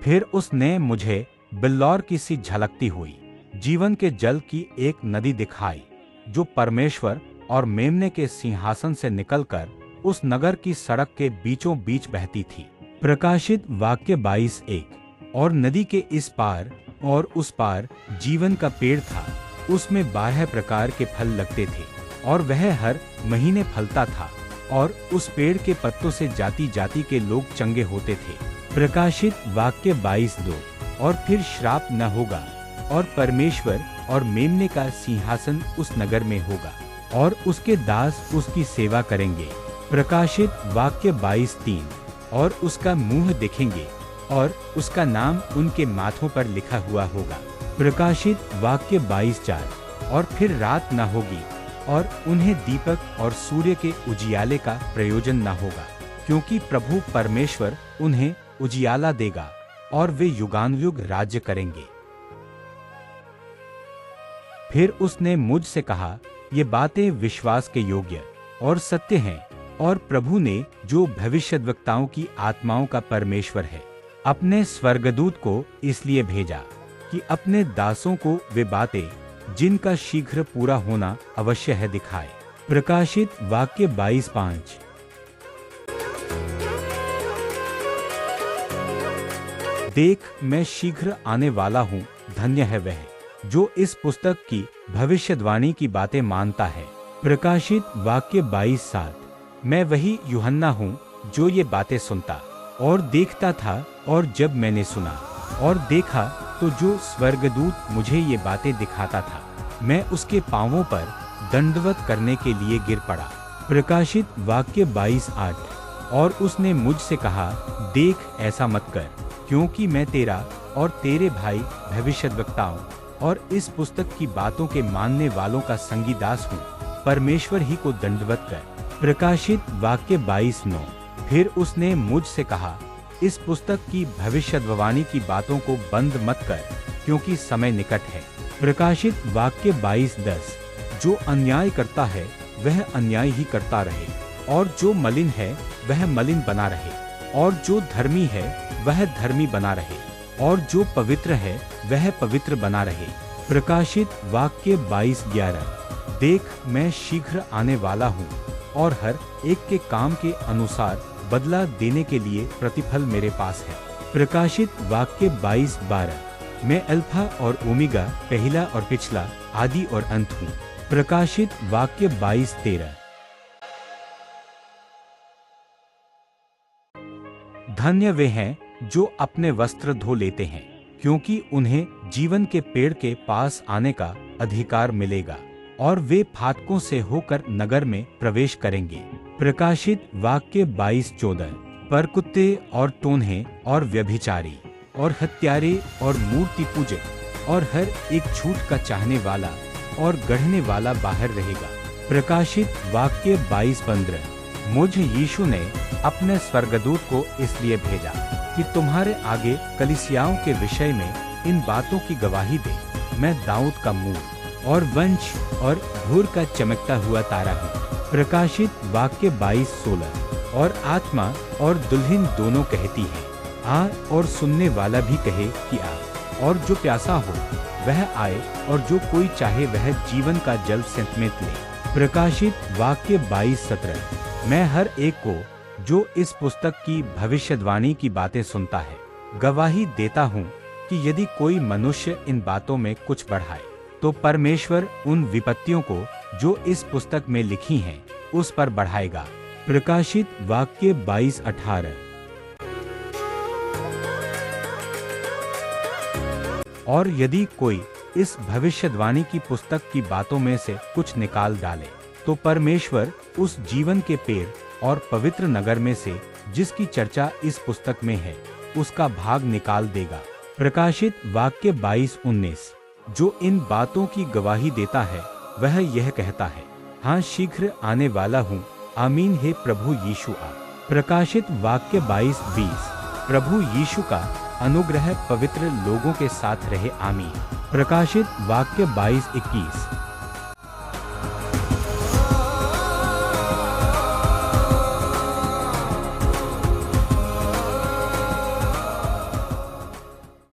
फिर उसने मुझे बिल्लौर की सी झलकती हुई जीवन के जल की एक नदी दिखाई, जो परमेश्वर और मेमने के सिंहासन से निकलकर उस नगर की सड़क के बीचों बीच बहती थी। प्रकाशित वाक्य 22:1। और नदी के इस पार और उस पार जीवन का पेड़ था, उसमें 12 प्रकार के फल लगते थे और वह हर महीने फलता था, और उस पेड़ के पत्तों से जाति जाति के लोग चंगे होते थे। प्रकाशित वाक्य 22:2। और फिर श्राप न होगा, और परमेश्वर और मेमने का सिंहासन उस नगर में होगा, और उसके दास उसकी सेवा करेंगे। प्रकाशित वाक्य 22:3। और उसका मुंह देखेंगे, और उसका नाम उनके माथों पर लिखा हुआ होगा। प्रकाशित वाक्य 22:4। और फिर रात न होगी, और उन्हें दीपक और सूर्य के उजियाले का प्रयोजन न होगा, क्योंकि प्रभु परमेश्वर उन्हें उजियाला देगा, और वे युगानुयुग राज्य करेंगे। फिर उसने मुझसे कहा, ये बातें विश्वास के योग्य और सत्य हैं, और प्रभु ने, जो भविष्यद्वक्ताओं की आत्माओं का परमेश्वर है, अपने स्वर्गदूत को इसलिए भेजा कि अपने दासों को वे बातें, जिनका शीघ्र पूरा होना अवश्य है, दिखाए। प्रकाशित वाक्य 22:5। देख, मैं शीघ्र आने वाला हूँ, धन्य है वह जो इस पुस्तक की भविष्यवाणी की बातें मानता है। प्रकाशित वाक्य 22:7। मैं वही यूहन्ना हूँ जो ये बातें सुनता और देखता था, और जब मैंने सुना और देखा, तो जो स्वर्गदूत मुझे ये बातें दिखाता था, मैं उसके पांवों पर दंडवत करने के लिए गिर पड़ा। प्रकाशित वाक्य 22:8। और उसने मुझसे कहा, देख, ऐसा मत कर, क्योंकि मैं तेरा और तेरे भाई भविष्यद्वक्ताओं और इस पुस्तक की बातों के मानने वालों का संगीदास हूँ। परमेश्वर ही को दंडवत कर। प्रकाशित वाक्य 22:9। फिर उसने मुझसे कहा, इस पुस्तक की भविष्यद्वाणी की बातों को बंद मत कर, क्योंकि समय निकट है। प्रकाशित वाक्य 22:10। जो अन्याय करता है वह अन्याय ही करता रहे, और जो मलिन है वह मलिन बना रहे, और जो धर्मी है वह धर्मी बना रहे, और जो पवित्र है वह पवित्र बना रहे। प्रकाशित वाक्य 22:11। देख, मैं शीघ्र आने वाला हूँ, और हर एक के काम के अनुसार बदला देने के लिए प्रतिफल मेरे पास है। प्रकाशित वाक्य 22:12। मैं अल्फा और ओमेगा, पहला और पिछला, आदि और अंत हूँ। प्रकाशित वाक्य 22:13। धन्य वे हैं जो अपने वस्त्र धो लेते हैं, क्योंकि उन्हें जीवन के पेड़ के पास आने का अधिकार मिलेगा, और वे फाटकों से होकर नगर में प्रवेश करेंगे। प्रकाशित वाक्य 22:14। पर कुत्ते और टोन्हे और व्यभिचारी और हत्यारे और मूर्ति पूजक और हर एक झूठ का चाहने वाला और गढ़ने वाला बाहर रहेगा। प्रकाशित वाक्य 22:15। मुझ यीशु ने अपने स्वर्गदूत को इसलिए भेजा कि तुम्हारे आगे कलीसियाओं के विषय में इन बातों की गवाही दे। मैं दाऊद का मूल और वंश और भूर का चमकता हुआ तारा हूँ। प्रकाशित वाक्य 22:16। और आत्मा और दुल्हन दोनों कहती है, आ, और सुनने वाला भी कहे कि आ। और जो प्यासा हो वह आए, और जो कोई चाहे वह जीवन का जल समेत ले। प्रकाशित वाक्य 22:17। मैं हर एक को जो इस पुस्तक की भविष्यवाणी की बातें सुनता है गवाही देता हूँ कि यदि कोई मनुष्य इन बातों में कुछ बढ़ाए, तो परमेश्वर उन विपत्तियों को जो इस पुस्तक में लिखी हैं उस पर बढ़ाएगा। प्रकाशित वाक्य 22:18। और यदि कोई इस भविष्यवाणी की पुस्तक की बातों में से कुछ निकाल डाले, तो परमेश्वर उस जीवन के पेड़ और पवित्र नगर में से जिसकी चर्चा इस पुस्तक में है उसका भाग निकाल देगा। प्रकाशित वाक्य 22:19। जो इन बातों की गवाही देता है वह यह कहता है, हाँ, शीघ्र आने वाला हूँ, आमीन, हे प्रभु यीशु आ। प्रकाशित वाक्य 22:20। प्रभु यीशु का अनुग्रह पवित्र लोगों के साथ रहे, आमीन। प्रकाशित वाक्य 22:21।